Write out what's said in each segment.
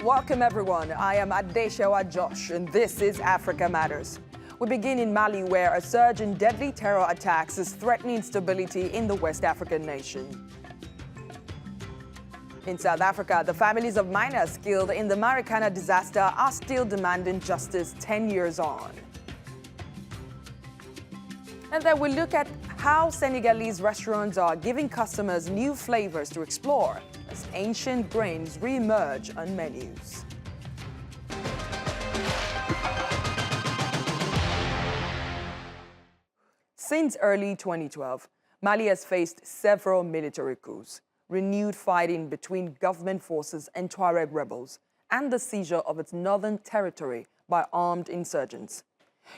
Welcome everyone. I am Adeshewa Josh and this is Africa Matters. We begin in Mali where a surge in deadly terror attacks is threatening stability in the West African nation. In South Africa, the families of miners killed in the Marikana disaster are still demanding justice 10 years on. And then we look at how Senegalese restaurants are giving customers new flavors to explore as ancient grains re-emerge on menus. Since early 2012, Mali has faced several military coups, renewed fighting between government forces and Tuareg rebels, and the seizure of its northern territory by armed insurgents.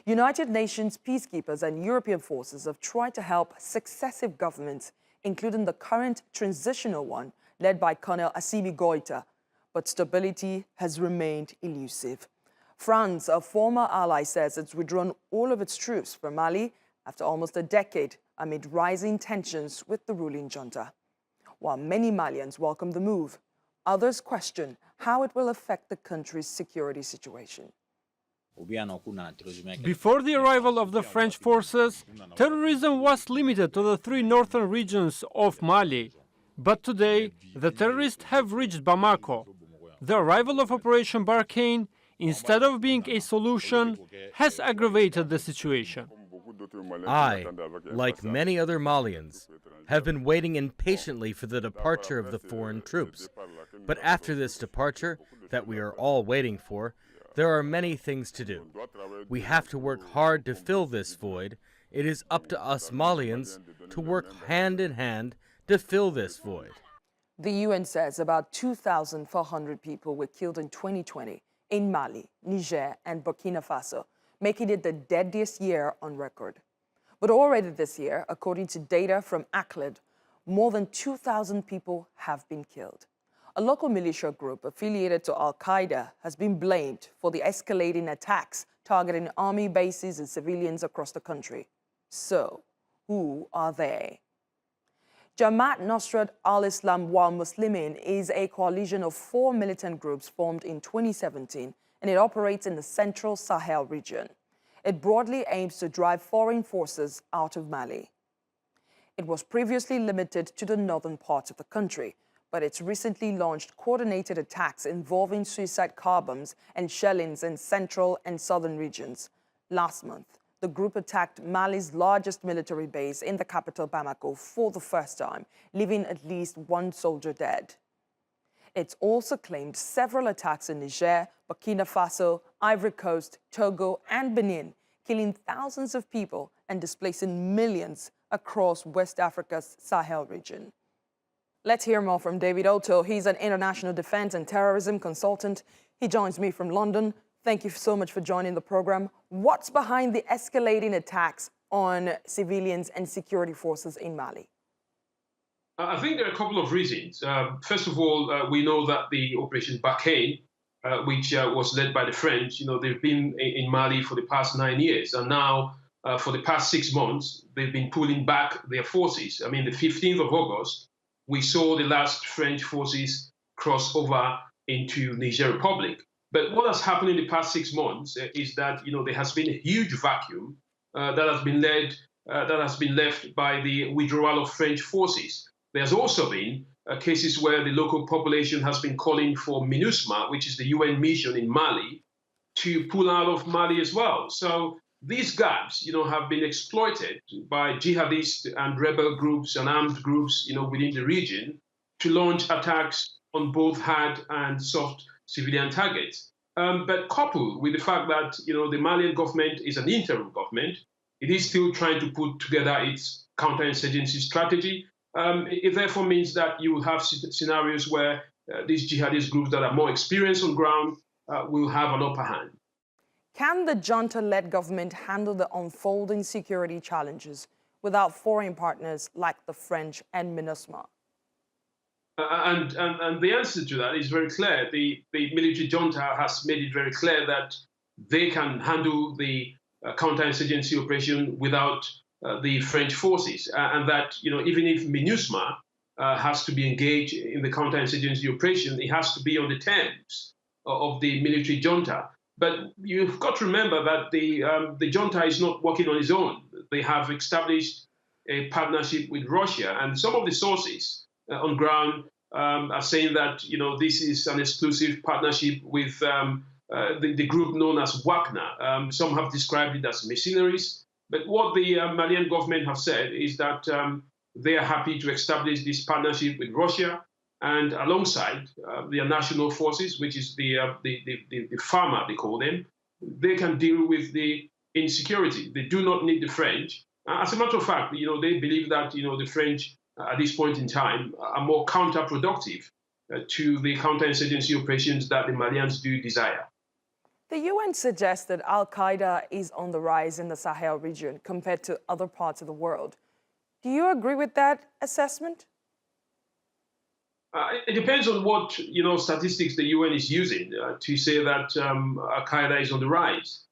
United Nations peacekeepers and European forces have tried to help successive governments, including the current transitional one led by Colonel Assimi Goïta, but stability has remained elusive. France, a former ally, says it's withdrawn all of its troops from Mali after almost a decade amid rising tensions with the ruling junta. While many Malians welcome the move, others question how it will affect the country's security situation. Before the arrival of the French forces, terrorism was limited to the three northern regions of Mali. But today, the terrorists have reached Bamako. The arrival of Operation Barkhane, instead of being a solution, has aggravated the situation. I, like many other Malians, have been waiting impatiently for the departure of the foreign troops. But after this departure, that we are all waiting for, there are many things to do. We have to work hard to fill this void. It is up to us Malians to work hand in hand to fill this void. The UN says about 2,400 people were killed in 2020 in Mali, Niger, and Burkina Faso, making it the deadliest year on record. But already this year, according to data from ACLED, more than 2,000 people have been killed. A local militia group affiliated to Al Qaeda has been blamed for the escalating attacks targeting army bases and civilians across the country. So, who are they? Jamaat Nusrat al-Islam wal Muslimin is a coalition of 4 militant groups formed in 2017, and it operates in the central Sahel region. It broadly aims to drive foreign forces out of Mali. It was previously limited to the northern parts of the country, but it's recently launched coordinated attacks involving suicide car bombs and shellings in central and southern regions. Last month, the group attacked Mali's largest military base in the capital Bamako for the first time, leaving at least 1 soldier dead. It's also claimed several attacks in Niger, Burkina Faso, Ivory Coast, Togo, and Benin, killing thousands of people and displacing millions across West Africa's Sahel region. Let's hear more from David Otto. He's an international defense and terrorism consultant. He joins me from London. Thank you so much for joining the program. What's behind the escalating attacks on civilians and security forces in Mali? I think there are a couple of reasons. First of all, we know that the Operation Barkhane, which was led by the French, they've been in Mali for the past 9 years. And now, for the past 6 months, they've been pulling back their forces. I mean, the 15th of August, we saw the last French forces cross over into Niger Republic. But what has happened in the past 6 months is that there has been a huge vacuum that has been left by the withdrawal of French forces. There's also been cases where the local population has been calling for MINUSMA, which is the UN mission in Mali, to pull out of Mali as well. So these gaps, have been exploited by jihadist and rebel groups and armed groups, within the region to launch attacks on both hard and soft civilian targets. But coupled with the fact that, the Malian government is an interim government, it is still trying to put together its counterinsurgency strategy. It therefore means that you will have scenarios where these jihadist groups that are more experienced on ground will have an upper hand. Can the junta-led government handle the unfolding security challenges without foreign partners like the French and MINUSMA? And the answer to that is very clear. The military junta has made it very clear that they can handle the counterinsurgency operation without the French forces, and that even if MINUSMA has to be engaged in the counterinsurgency operation, it has to be on the terms of the military junta. But you've got to remember that the junta is not working on its own. They have established a partnership with Russia, and some of the sources on ground are saying that this is an exclusive partnership with the group known as Wagner. Some have described it as mercenaries. But what the Malian government have said is that they are happy to establish this partnership with Russia, and alongside their national forces, which is the FARMA, they call them, they can deal with the insecurity. They do not need the French. As a matter of fact, they believe that the French at this point in time are more counterproductive to the counterinsurgency operations that the Malians do desire. The UN suggests that Al Qaeda is on the rise in the Sahel region compared to other parts of the world. Do you agree with that assessment? It depends on what statistics the UN is using to say that Al Qaeda is on the rise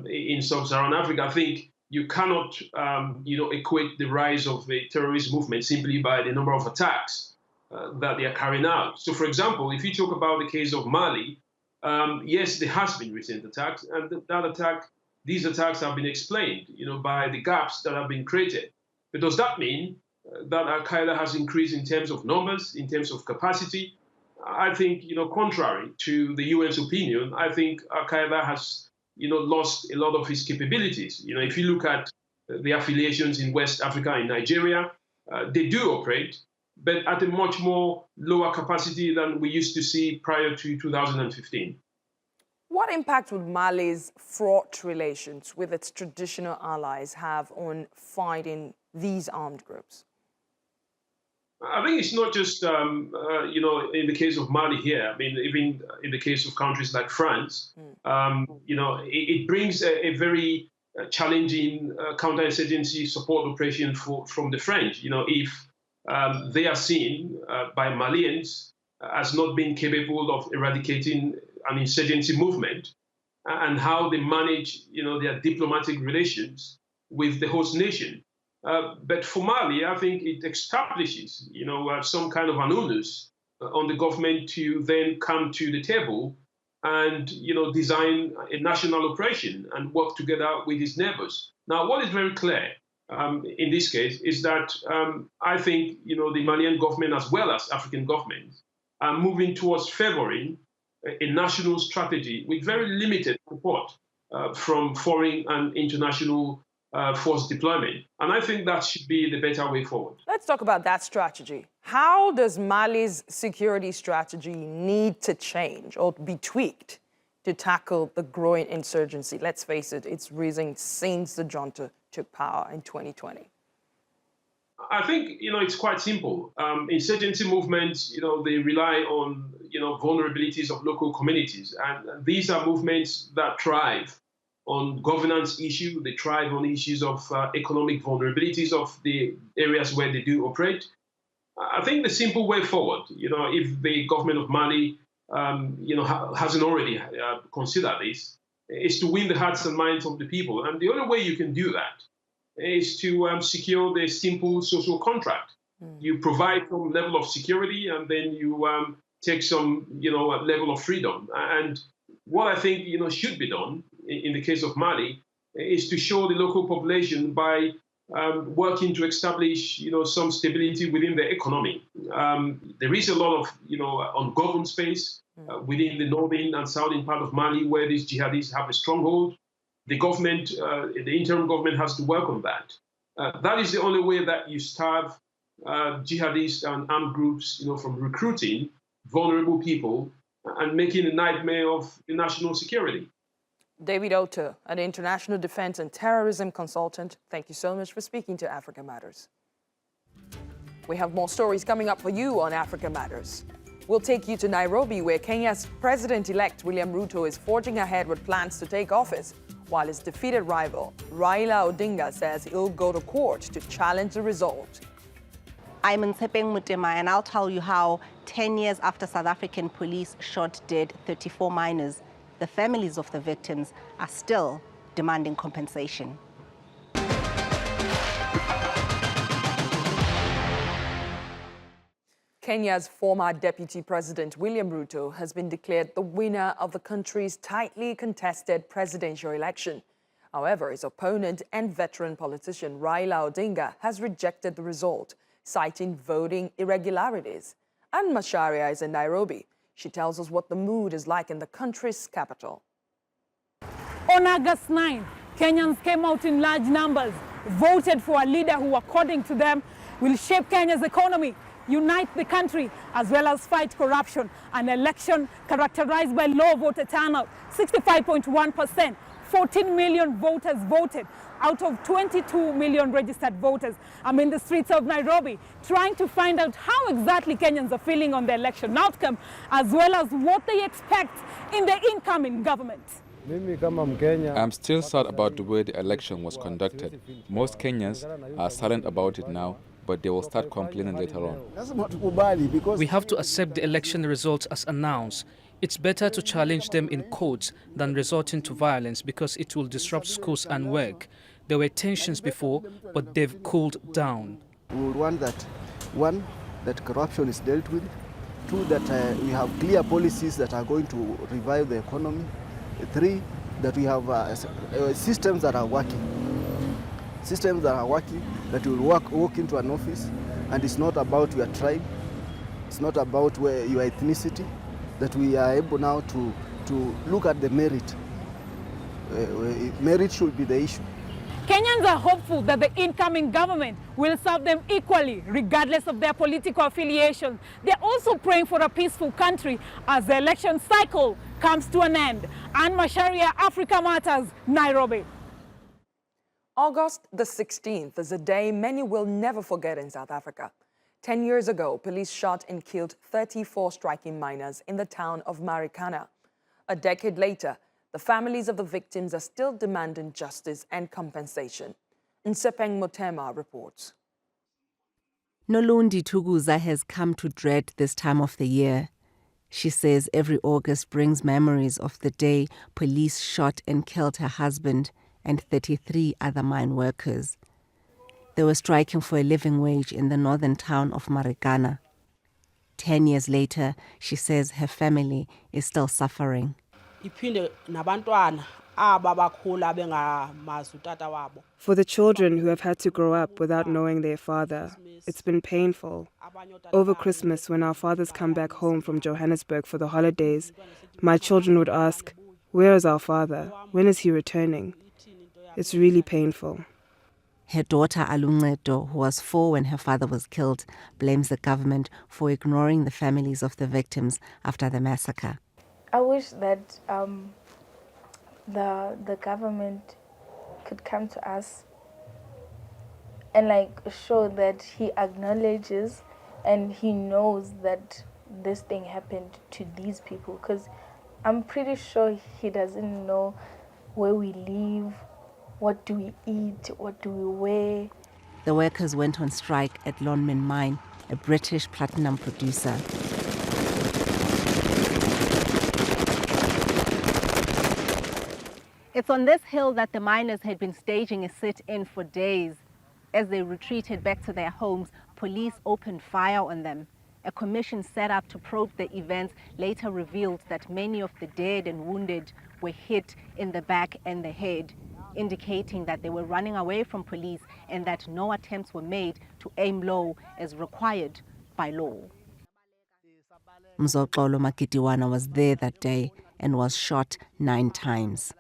in sub-Saharan Africa. I think you cannot equate the rise of the terrorist movement simply by the number of attacks that they are carrying out. So, for example, if you talk about the case of Mali, yes, there has been recent attacks, and these attacks have been explained, by the gaps that have been created. But does that mean that Al Qaeda has increased in terms of numbers, in terms of capacity? I think, contrary to the UN's opinion, I think Al Qaeda has, lost a lot of its capabilities. If you look at the affiliations in West Africa, in Nigeria, they do operate, but at a much more lower capacity than we used to see prior to 2015. What impact would Mali's fraught relations with its traditional allies have on fighting these armed groups? I think it's not just, in the case of Mali here. I mean, even in the case of countries like France, it brings a very challenging counterinsurgency support operation from the French. If they are seen by Malians as not being capable of eradicating an insurgency movement, and how they manage, their diplomatic relations with the host nation. But for Mali, I think it establishes, some kind of an onus on the government to then come to the table and, design a national operation and work together with its neighbors. Now, what is very clear in this case is that I think, the Malian government, as well as African governments, are moving towards favoring a national strategy with very limited support from foreign and international force deployment. And I think that should be the better way forward. Let's talk about that strategy. How does Mali's security strategy need to change or be tweaked to tackle the growing insurgency? Let's face it, it's risen since the junta took power in 2020. I think, it's quite simple. Insurgency movements, they rely on, vulnerabilities of local communities. And these are movements that thrive on governance issues. They thrive on issues of economic vulnerabilities of the areas where they do operate. I think the simple way forward, if the government of Mali, hasn't already considered this, is to win the hearts and minds of the people. And the only way you can do that is to secure the simple social contract. You provide some level of security, and then you take some, level of freedom. And what I think, should be done in the case of Mali is to show the local population by working to establish, some stability within the economy. There is a lot of, ungoverned space within the northern and southern part of Mali where these jihadists have a stronghold. The government, the interim government has to work on that. That is the only way that you starve jihadists and armed groups, from recruiting vulnerable people and making a nightmare of the national security. David Otto, an international defense and terrorism consultant, thank you so much for speaking to Africa Matters. We have more stories coming up for you on Africa Matters. We'll take you to Nairobi, where Kenya's president-elect William Ruto is forging ahead with plans to take office, while his defeated rival, Raila Odinga, says he'll go to court to challenge the result. I'm Ntshepeng Mutema, and I'll tell you how 10 years after South African police shot dead 34 miners, the families of the victims are still demanding compensation. Kenya's former Deputy President William Ruto has been declared the winner of the country's tightly contested presidential election. However, his opponent and veteran politician Raila Odinga has rejected the result, citing voting irregularities. And Macharia is in Nairobi. She tells us what the mood is like in the country's capital. On August 9th, Kenyans came out in large numbers, voted for a leader who, according to them, will shape Kenya's economy, unite the country, as well as fight corruption. An election characterized by low voter turnout, 65.1%. 14 million voters voted out of 22 million registered voters. I'm in the streets of Nairobi trying to find out how exactly Kenyans are feeling on the election outcome, as well as what they expect in the incoming government. I'm still sad about the way the election was conducted. Most Kenyans are silent about it now, but they will start complaining later on. We have to accept the election results as announced. It's better to challenge them in courts than resorting to violence because it will disrupt schools and work. There were tensions before, but they've cooled down. We would want that, one, that corruption is dealt with, two, that we have clear policies that are going to revive the economy, three, that we have systems that are working. Systems that are working, that will walk into an office, and it's not about your tribe, it's not about your ethnicity, that we are able now to look at the merit. Merit should be the issue. Kenyans are hopeful that the incoming government will serve them equally, regardless of their political affiliation. They're also praying for a peaceful country as the election cycle comes to an end. Anne Macharia, Africa Matters, Nairobi. August the 16th is a day many will never forget in South Africa. 10 years ago, police shot and killed 34 striking miners in the town of Marikana. A decade later, the families of the victims are still demanding justice and compensation. Nsepeng Motema reports. Nolondi Tuguza has come to dread this time of the year. She says every August brings memories of the day police shot and killed her husband and 33 other mine workers. They were striking for a living wage in the northern town of Marikana. 10 years later, she says her family is still suffering. For the children who have had to grow up without knowing their father, it's been painful. Over Christmas, when our fathers come back home from Johannesburg for the holidays, my children would ask, "Where is our father? When is he returning?" It's really painful. Her daughter Aluncedo, who was 4 when her father was killed, blames the government for ignoring the families of the victims after the massacre. I wish that the government could come to us and show that he acknowledges and he knows that this thing happened to these people, because I'm pretty sure he doesn't know where we live, what do we eat, what do we wear. The workers went on strike at Lonmin Mine, a British platinum producer. It's on this hill that the miners had been staging a sit-in for days. As they retreated back to their homes, police opened fire on them. A commission set up to probe the events later revealed that many of the dead and wounded were hit in the back and the head, indicating that they were running away from police and that no attempts were made to aim low as required by law. Mzoxolo Makitiwana was there that day and was shot 9 times.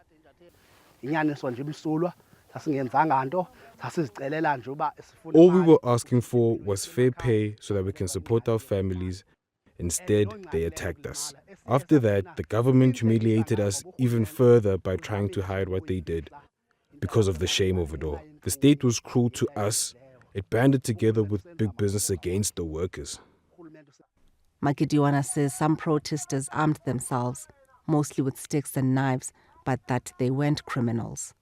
All we were asking for was fair pay so that we can support our families. Instead, they attacked us. After that, the government humiliated us even further by trying to hide what they did. Because of the shame of it all. The state was cruel to us. It banded together with big business against the workers. Makitiwana says some protesters armed themselves, mostly with sticks and knives, but that they weren't criminals.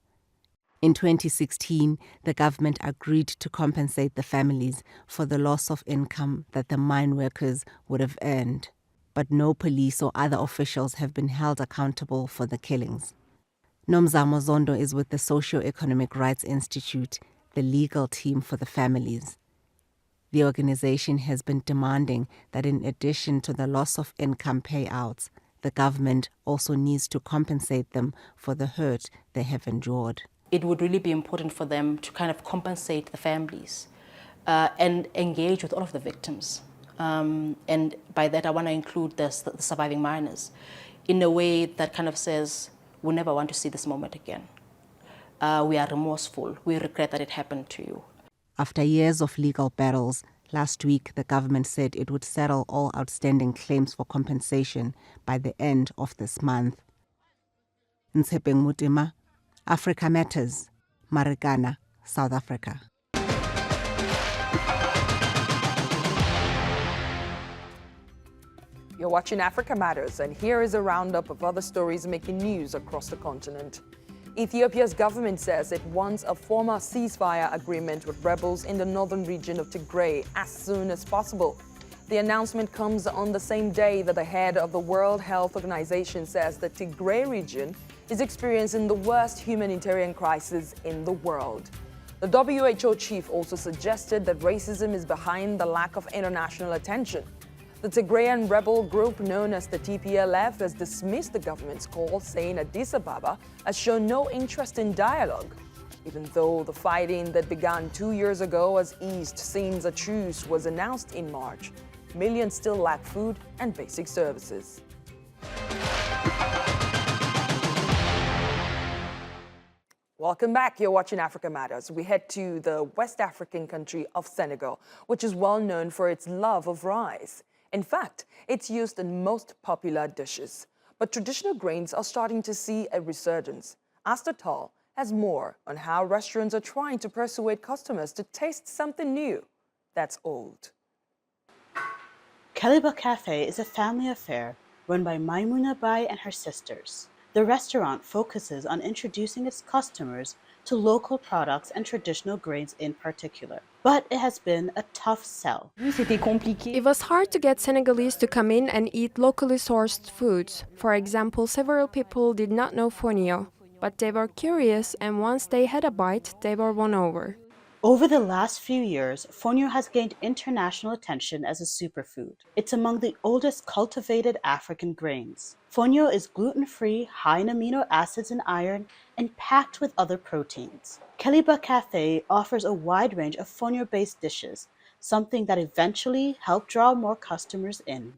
In 2016, the government agreed to compensate the families for the loss of income that the mine workers would have earned. But no police or other officials have been held accountable for the killings. Nomzamo Zondo is with the Socio-Economic Rights Institute, the legal team for the families. The organization has been demanding that in addition to the loss of income payouts, the government also needs to compensate them for the hurt they have endured. It would really be important for them to kind of compensate the families and engage with all of the victims. And by that, I want to include the surviving minors in a way that kind of says, we never want to see this moment again. We are remorseful. We regret that it happened to you. After years of legal battles, last week the government said it would settle all outstanding claims for compensation by the end of this month. Ntshepeng Mutima, Africa Matters, Marikana, South Africa. You're watching Africa Matters, and here is a roundup of other stories making news across the continent. Ethiopia's government says it wants a formal ceasefire agreement with rebels in the northern region of Tigray as soon as possible. The announcement comes on the same day that the head of the World Health Organization says the Tigray region is experiencing the worst humanitarian crisis in the world. The WHO chief also suggested that racism is behind the lack of international attention. The Tigrayan rebel group known as the TPLF has dismissed the government's call, saying Addis Ababa has shown no interest in dialogue. Even though the fighting that began 2 years ago has eased since a truce was announced in March, millions still lack food and basic services. Welcome back. You're watching Africa Matters. We head to the West African country of Senegal, which is well known for its love of rice. In fact, it's used in most popular dishes. But traditional grains are starting to see a resurgence. Asta Tall has more on how restaurants are trying to persuade customers to taste something new that's old. Kaliba Cafe is a family affair run by Maimouna Bai and her sisters. The restaurant focuses on introducing its customers to local products and traditional grains in particular. But it has been a tough sell. It was hard to get Senegalese to come in and eat locally sourced foods. For example, several people did not know fonio, but they were curious, and once they had a bite, they were won over. Over the last few years, fonio has gained international attention as a superfood. It's among the oldest cultivated African grains. Fonio is gluten-free, high in amino acids and iron, and packed with other proteins. Kaliba Cafe offers a wide range of fonio-based dishes, something that eventually helped draw more customers in.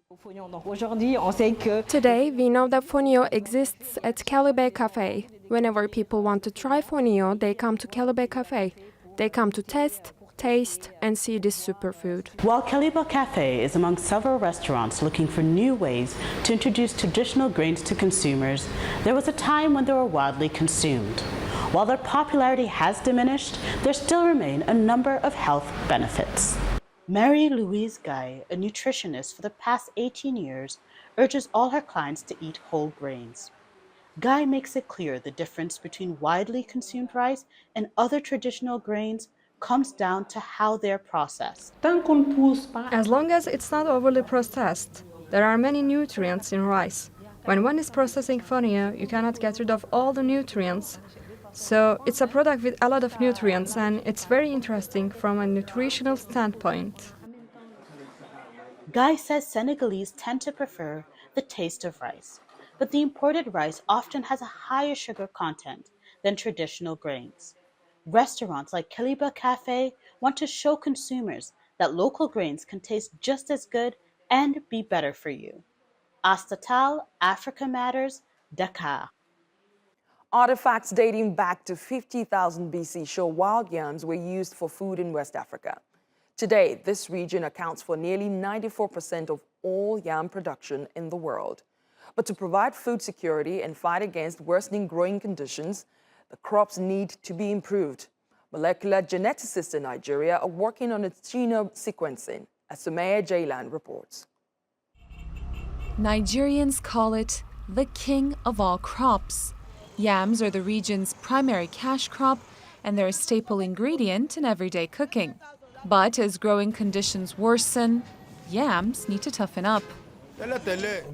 Today, we know that fonio exists at Kaliba Cafe. Whenever people want to try fonio, they come to Kaliba Cafe. They come to test, taste, and see this superfood. While Kaliba Cafe is among several restaurants looking for new ways to introduce traditional grains to consumers, there was a time when they were widely consumed. While their popularity has diminished, there still remain a number of health benefits. Marie-Louise Guy, a nutritionist for the past 18 years, urges all her clients to eat whole grains. Guy makes it clear the difference between widely consumed rice and other traditional grains comes down to how they're processed. As long as it's not overly processed, there are many nutrients in rice. When one is processing fonio, you cannot get rid of all the nutrients. So it's a product with a lot of nutrients, and it's very interesting from a nutritional standpoint. Guy says Senegalese tend to prefer the taste of rice, but the imported rice often has a higher sugar content than traditional grains. Restaurants like Kaliba Cafe want to show consumers that local grains can taste just as good and be better for you. Asta Tal, Africa Matters, Dakar. Artifacts dating back to 50,000 BC show wild yams were used for food in West Africa. Today, this region accounts for nearly 94% of all yam production in the world. But to provide food security and fight against worsening growing conditions, the crops need to be improved. Molecular geneticists in Nigeria are working on its genome sequencing, as Sumaya Jaylan reports. Nigerians call it the king of all crops. Yams are the region's primary cash crop, and they're a staple ingredient in everyday cooking. But as growing conditions worsen, yams need to toughen up.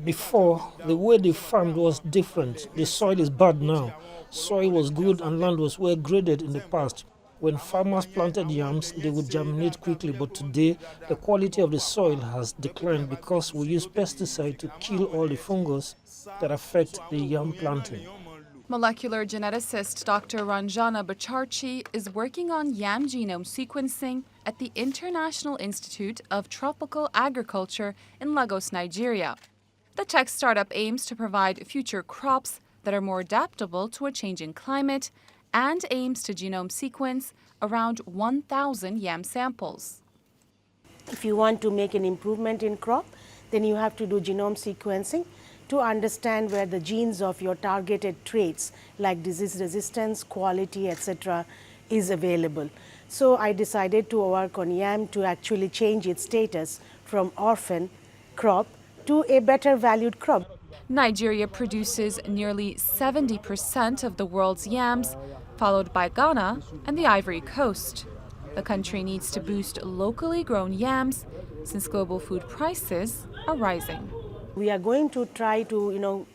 Before, the way they farmed was different. The soil is bad now. Soil was good and land was well graded in the past. When farmers planted yams, they would germinate quickly, but today the quality of the soil has declined because we use pesticide to kill all the fungus that affect the yam planting. Molecular geneticist Dr. Ranjana Bacharchi is working on yam genome sequencing at the International Institute of Tropical Agriculture in Lagos, Nigeria. The tech startup aims to provide future crops that are more adaptable to a changing climate and aims to genome sequence around 1,000 yam samples. If you want to make an improvement in crop, then you have to do genome sequencing to understand where the genes of your targeted traits like disease resistance, quality, etc. is available. So I decided to work on yam to actually change its status from orphan crop to a better valued crop. Nigeria produces nearly 70% of the world's yams, followed by Ghana and the Ivory Coast. The country needs to boost locally grown yams since global food prices are rising. We are going to try to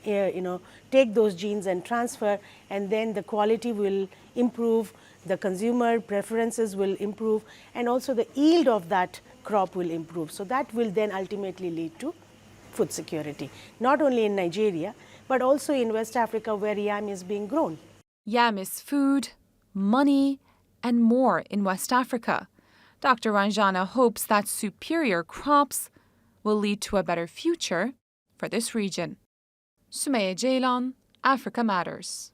take those genes and transfer, and then the quality will improve, the consumer preferences will improve, and also the yield of that crop will improve. So that will then ultimately lead to food security, not only in Nigeria, but also in West Africa where yam is being grown. Yam is food, money, and more in West Africa. Dr. Ranjana hopes that superior crops will lead to a better future for this region. Sumaya Jaylan, Africa Matters.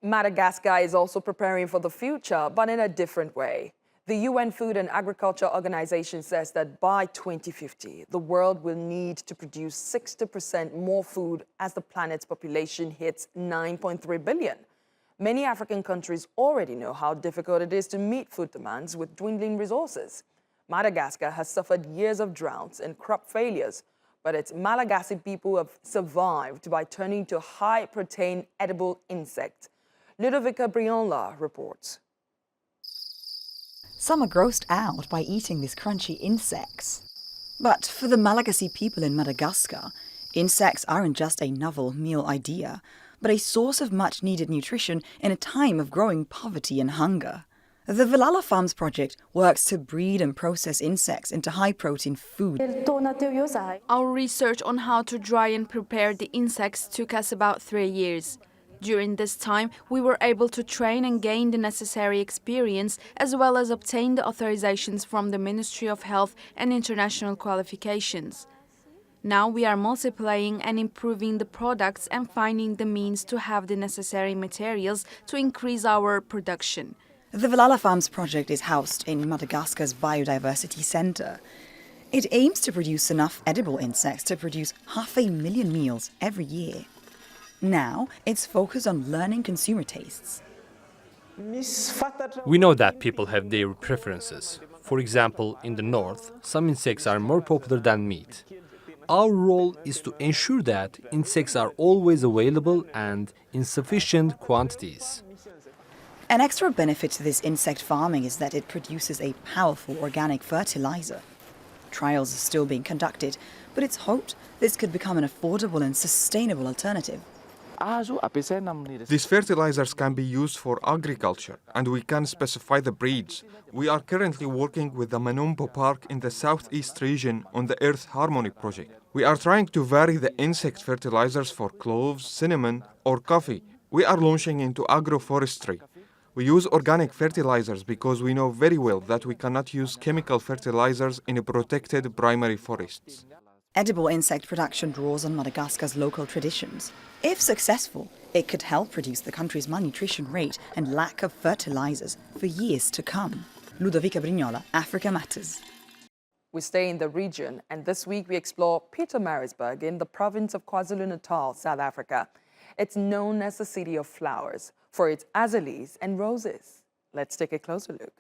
Madagascar is also preparing for the future, but in a different way. The UN Food and Agriculture Organization says that by 2050, the world will need to produce 60% more food as the planet's population hits 9.3 billion. Many African countries already know how difficult it is to meet food demands with dwindling resources. Madagascar has suffered years of droughts and crop failures, but its Malagasy people have survived by turning to high-protein edible insects. Ludovica Brionla reports. Some are grossed out by eating these crunchy insects. But for the Malagasy people in Madagascar, insects aren't just a novel meal idea, but a source of much-needed nutrition in a time of growing poverty and hunger. The Vilala Farms project works to breed and process insects into high-protein food. Our research on how to dry and prepare the insects took us about 3 years. During this time, we were able to train and gain the necessary experience, as well as obtain the authorizations from the Ministry of Health and international qualifications. Now we are multiplying and improving the products and finding the means to have the necessary materials to increase our production. The Vilala Farms project is housed in Madagascar's Biodiversity Centre. It aims to produce enough edible insects to produce 500,000 meals every year. Now, it's focused on learning consumer tastes. We know that people have their preferences. For example, in the north, some insects are more popular than meat. Our role is to ensure that insects are always available and in sufficient quantities. An extra benefit to this insect farming is that it produces a powerful organic fertilizer. Trials are still being conducted, but it's hoped this could become an affordable and sustainable alternative. These fertilizers can be used for agriculture, and we can specify the breeds. We are currently working with the Manumbo Park in the southeast region on the Earth Harmony project. We are trying to vary the insect fertilizers for cloves, cinnamon, or coffee. We are launching into agroforestry. We use organic fertilizers because we know very well that we cannot use chemical fertilizers in protected primary forests. Edible insect production draws on Madagascar's local traditions. If successful, it could help reduce the country's malnutrition rate and lack of fertilizers for years to come. Ludovica Brignola, Africa Matters. We stay in the region, and this week we explore Pietermaritzburg in the province of KwaZulu-Natal, South Africa. It's known as the city of flowers for its azaleas and roses. Let's take a closer look.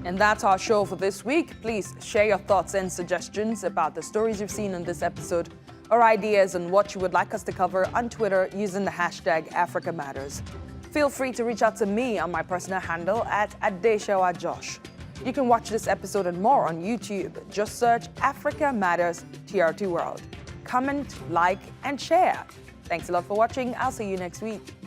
And that's our show for this week. Please share your thoughts and suggestions about the stories you've seen in this episode or ideas on what you would like us to cover on Twitter using the hashtag #AfricaMatters. Feel free to reach out to me on my personal handle at @DeshawaJosh. You can watch this episode and more on YouTube. Just search Africa Matters TRT World. Comment, like, and share. Thanks a lot for watching. I'll see you next week.